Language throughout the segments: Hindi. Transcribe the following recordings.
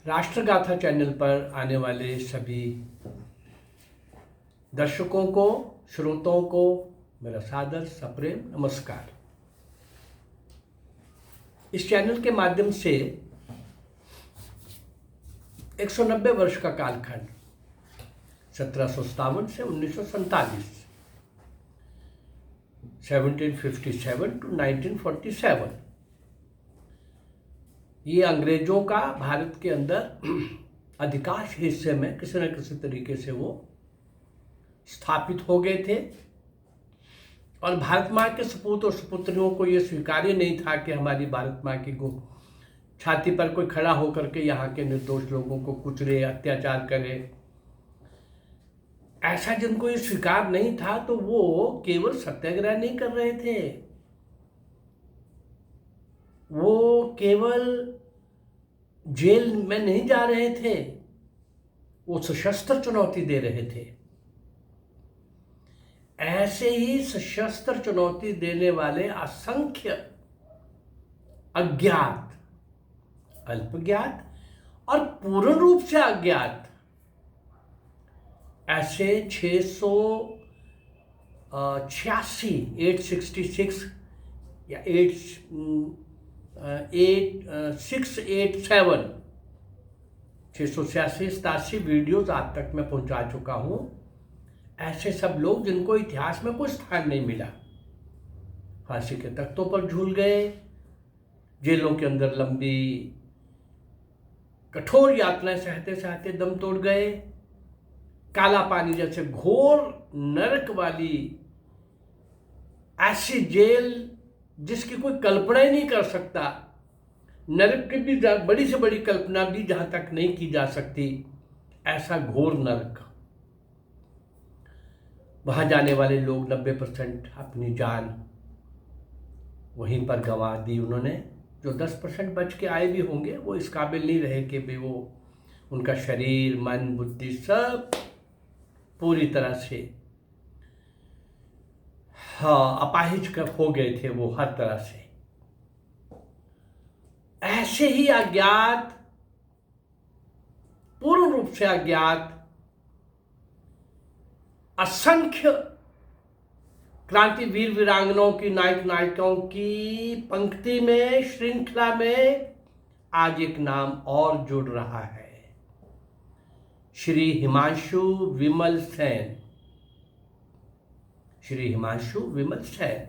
राष्ट्रगाथा चैनल पर आने वाले सभी दर्शकों को, श्रोताओं को मेरा सादर सप्रेम नमस्कार। इस चैनल के माध्यम से 190 वर्ष का कालखंड 1757 से 1947, 1757 to 1947, ये अंग्रेजों का भारत के अंदर अधिकांश हिस्से में किसी न किसी तरीके से वो स्थापित हो गए थे और भारत माँ के सपूत और सपुत्रियों को ये स्वीकार्य नहीं था कि हमारी भारत माँ की छाती पर कोई खड़ा होकर के यहाँ के निर्दोष लोगों को कुचले, अत्याचार करे। ऐसा जिनको ये स्वीकार नहीं था तो वो केवल सत्याग्रह नहीं कर रहे थे, वो केवल जेल में नहीं जा रहे थे, वो सशस्त्र चुनौती दे रहे थे। ऐसे ही सशस्त्र चुनौती देने वाले असंख्य अज्ञात, अल्पज्ञात और पूर्ण रूप से अज्ञात ऐसे 866 या 687 वीडियोज आज तक मैं पहुंचा चुका हूं। ऐसे सब लोग जिनको इतिहास में कोई स्थान नहीं मिला, फांसी के तख्तों पर झूल गए, जेलों के अंदर लंबी कठोर यातनाएं सहते सहते दम तोड़ गए, काला पानी जैसे घोर नरक वाली ऐसी जेल जिसकी कोई कल्पना ही नहीं कर सकता, नरक की भी बड़ी से बड़ी कल्पना भी जहां तक नहीं की जा सकती, ऐसा घोर नरक। वहां जाने वाले लोग 90% अपनी जान वहीं पर गंवा दी उन्होंने। जो 10% बच के आए भी होंगे वो इस काबिल नहीं रहे कि भी वो उनका शरीर, मन, बुद्धि सब पूरी तरह से अपाहिज हो गए थे वो हर तरह से। ऐसे ही अज्ञात, पूर्ण रूप से अज्ञात असंख्य क्रांति वीर वीरांगनाओं की, नायक नायिकाओं की पंक्ति में, श्रृंखला में आज एक नाम और जुड़ रहा है, श्री हिमांशु विमल सेन। श्री हिमांशु विमल सेन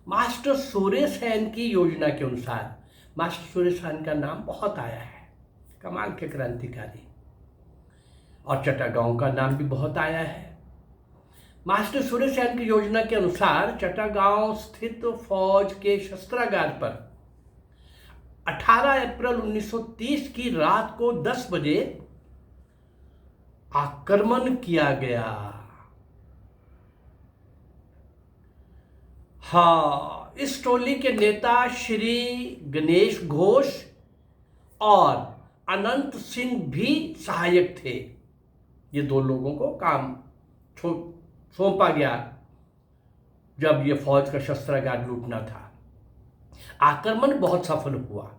मास्टर सूर्य सेन की योजना के अनुसार, मास्टर सूर्य सेन का नाम बहुत आया है, कमाल के क्रांतिकारी, और चट्टागांव का नाम भी बहुत आया है। मास्टर सूर्य सेन की योजना के अनुसार चट्टागांव स्थित फौज के शस्त्रागार पर 18 अप्रैल 1930 की रात को 10 बजे आक्रमण किया गया। इस टोली के नेता श्री गणेश घोष और अनंत सिंह भी सहायक थे। ये दो लोगों को काम सौंपा गया जब ये फौज का शस्त्रागार लूटना था। आक्रमण बहुत सफल हुआ,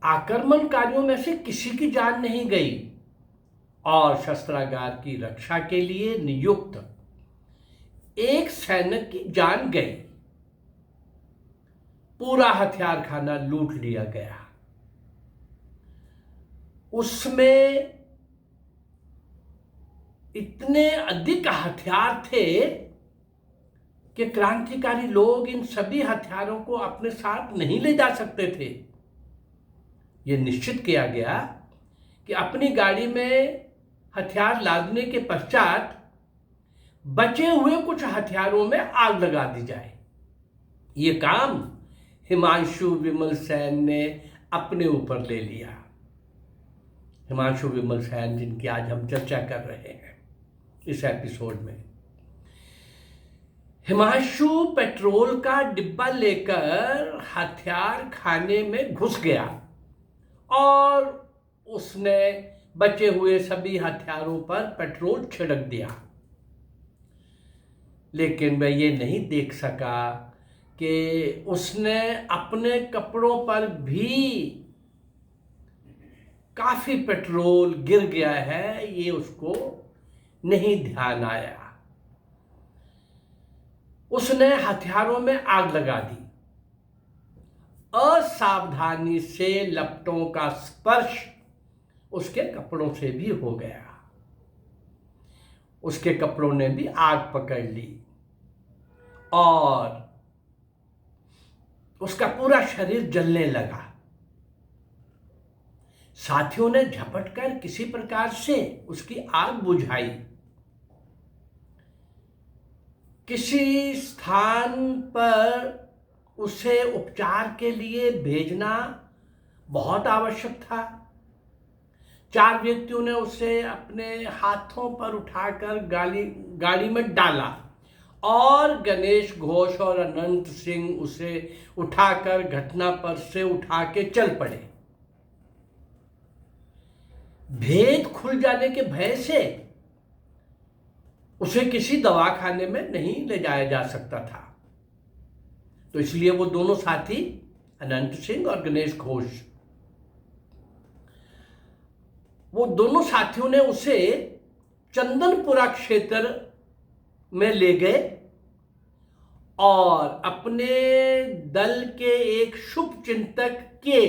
आक्रमणकारियों में से किसी की जान नहीं गई और शस्त्रागार की रक्षा के लिए नियुक्त एक सैनिक की जान गई। पूरा हथियार खाना लूट लिया गया। उसमें इतने अधिक हथियार थे कि क्रांतिकारी लोग इन सभी हथियारों को अपने साथ नहीं ले जा सकते थे। यह निश्चित किया गया कि अपनी गाड़ी में हथियार लादने के पश्चात बचे हुए कुछ हथियारों में आग लगा दी जाए। ये काम हिमांशु विमल सेन ने अपने ऊपर ले लिया। हिमांशु विमल सेन जिनकी आज हम चर्चा कर रहे हैं इस एपिसोड में। हिमांशु पेट्रोल का डिब्बा लेकर हथियार खाने में घुस गया और उसने बचे हुए सभी हथियारों पर पेट्रोल छिड़क दिया। लेकिन वह ये नहीं देख सका कि उसने अपने कपड़ों पर भी काफी पेट्रोल गिर गया है, ये उसको नहीं ध्यान आया। उसने हथियारों में आग लगा दी। असावधानी से लपटों का स्पर्श उसके कपड़ों से भी हो गया। उसके कपड़ों ने भी आग पकड़ ली और उसका पूरा शरीर जलने लगा। साथियों ने झपटकर किसी प्रकार से उसकी आग बुझाई। किसी स्थान पर उसे उपचार के लिए भेजना बहुत आवश्यक था। 4 व्यक्तियों ने उसे अपने हाथों पर उठाकर गाड़ी में डाला और गणेश घोष और अनंत सिंह उसे उठाकर घटना पर से उठा के चल पड़े। भेद खुल जाने के भय से उसे किसी दवाखाने में नहीं ले जाया जा सकता था, तो इसलिए वो दोनों साथी अनंत सिंह और गणेश घोष, वो दोनों साथियों ने उसे चंदनपुरा क्षेत्र में ले गए और अपने दल के एक शुभ चिंतक के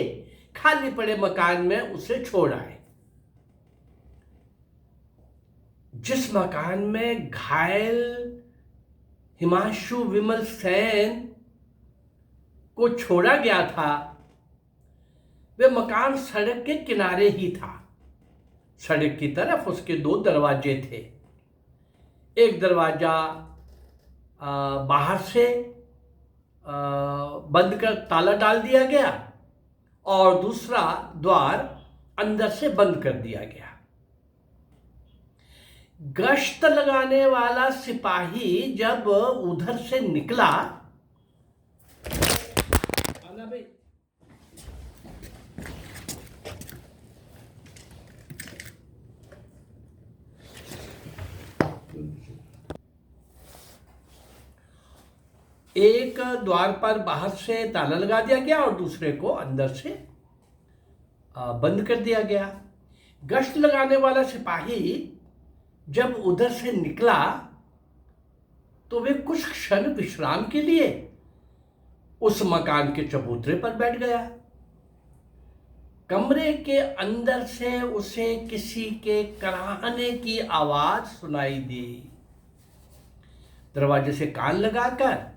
खाली पड़े मकान में उसे छोड़ आए। जिस मकान में घायल हिमांशु विमल सेन को छोड़ा गया था, वे मकान सड़क के किनारे ही था। सड़क की तरफ उसके 2 दरवाजे थे। एक दरवाजा बाहर से बंद कर ताला डाल दिया गया और दूसरा द्वार अंदर से बंद कर दिया गया। गश्त लगाने वाला सिपाही जब उधर से निकला, एक द्वार पर बाहर से ताला लगा दिया गया और दूसरे को अंदर से बंद कर दिया गया। गश्त लगाने वाला सिपाही जब उधर से निकला तो वे कुछ क्षण विश्राम के लिए उस मकान के चबूतरे पर बैठ गया। कमरे के अंदर से उसे किसी के कराहने की आवाज सुनाई दी। दरवाजे से कान लगाकर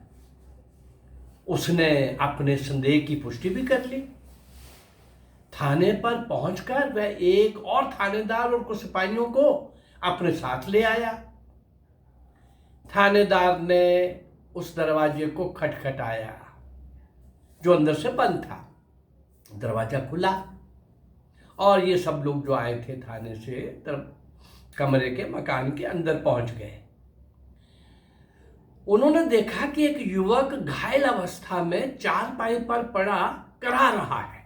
उसने अपने संदेह की पुष्टि भी कर ली। थाने पर पहुंचकर वह एक और थानेदार और कुछ सिपाहियों को अपने साथ ले आया। थानेदार ने उस दरवाजे को खटखटाया जो अंदर से बंद था। दरवाजा खुला और ये सब लोग जो आए थे थाने से कमरे के मकान के अंदर पहुंच गए। उन्होंने देखा कि एक युवक घायल अवस्था में चारपाई पर पड़ा करा रहा है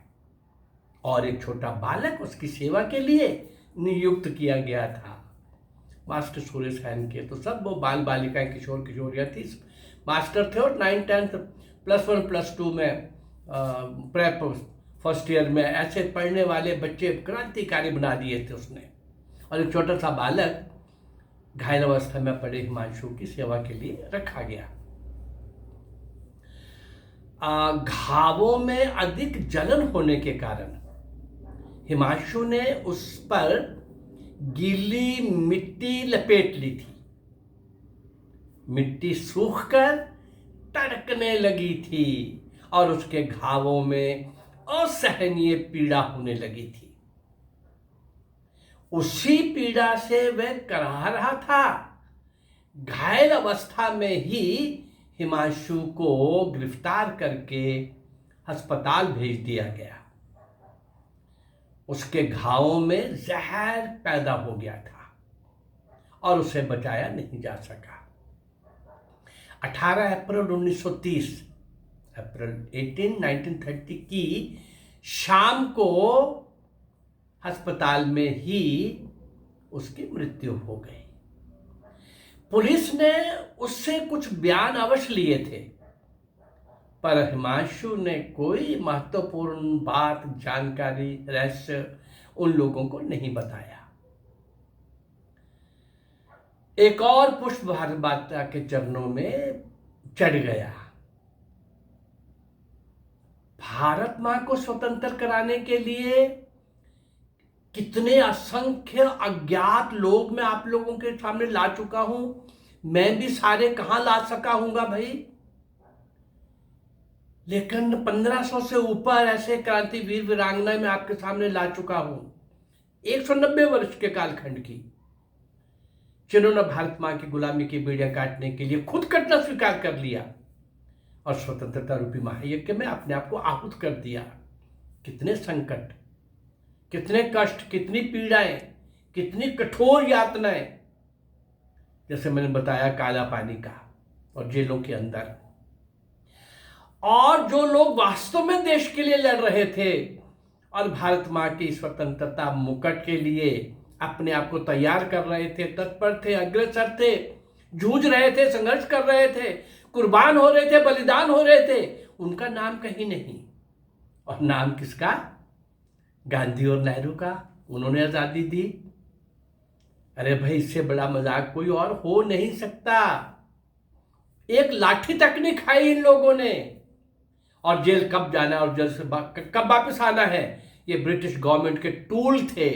और एक छोटा बालक उसकी सेवा के लिए नियुक्त किया गया था। मास्टर सुरेश सैन के तो सब वो बाल बालिकाएं किशोर किशोरियाँ थी, मास्टर थे और 9, 10, +1, +2 में प्रेप फर्स्ट ईयर में ऐसे पढ़ने वाले बच्चे क्रांतिकारी बना दिए थे उसने। और एक छोटा सा बालक घायल अवस्था में पड़े हिमांशु की सेवा के लिए रखा गया। घावों में अधिक जलन होने के कारण हिमांशु ने उस पर गीली मिट्टी लपेट ली थी। मिट्टी सूखकर तड़कने लगी थी और उसके घावों में असहनीय पीड़ा होने लगी थी। उसी पीड़ा से वह कराह रहा था। घायल अवस्था में ही हिमांशु को गिरफ्तार करके अस्पताल भेज दिया गया। उसके घावों में जहर पैदा हो गया था और उसे बचाया नहीं जा सका। 18 अप्रैल 1930, अप्रैल 18, 1930 की शाम को अस्पताल में ही उसकी मृत्यु हो गई। पुलिस ने उससे कुछ बयान अवश्य लिए थे, पर हिमांशु ने कोई महत्वपूर्ण बात, जानकारी, रहस्य उन लोगों को नहीं बताया। एक और पुष्प भारत माता के चरणों में चढ़ गया। भारत मां को स्वतंत्र कराने के लिए कितने असंख्य अज्ञात लोग मैं आप लोगों के सामने ला चुका हूं। मैं भी सारे कहां ला सका हूंगा भाई, लेकिन 1500 से ऊपर ऐसे क्रांतिवीर वीरांगना मैं आपके सामने ला चुका हूं 190 वर्ष के कालखंड की, जिन्होंने भारत मां की गुलामी की बीड़ियां काटने के लिए खुद कटना स्वीकार कर लिया और स्वतंत्रता रूपी महायज्ञ में अपने आप को आहुत कर दिया। कितने संकट, कितने कष्ट, कितनी पीड़ाएं, कितनी कठोर यातनाएं, जैसे मैंने बताया काला पानी का और जेलों के अंदर। और जो लोग वास्तव में देश के लिए लड़ रहे थे और भारत मां की स्वतंत्रता मुकुट के लिए अपने आप को तैयार कर रहे थे, तत्पर थे, अग्रसर थे, जूझ रहे थे, संघर्ष कर रहे थे, कुर्बान हो रहे थे, बलिदान हो रहे थे, उनका नाम कहीं नहीं। और नाम किसका? गांधी और नेहरू का। उन्होंने आजादी दी। अरे भाई, इससे बड़ा मजाक कोई और हो नहीं सकता। एक लाठी तक नहीं खाई इन लोगों ने। और जेल कब जाना और जेल से कब वापस आना है, ये ब्रिटिश गवर्नमेंट के टूल थे।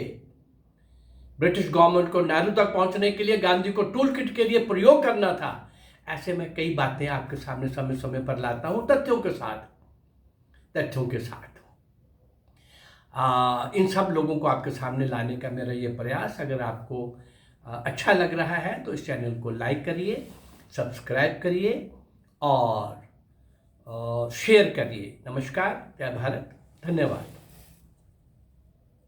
ब्रिटिश गवर्नमेंट को नेहरू तक पहुंचने के लिए गांधी को टूल किट के लिए प्रयोग करना था। ऐसे में कई बातें आपके सामने समय समय पर लाता हूं, तथ्यों के साथ। इन सब लोगों को आपके सामने लाने का मेरा ये प्रयास। अगर आपको अच्छा लग रहा है तो इस चैनल को लाइक करिए, सब्सक्राइब करिए और शेयर करिए। नमस्कार, जय भारत, धन्यवाद।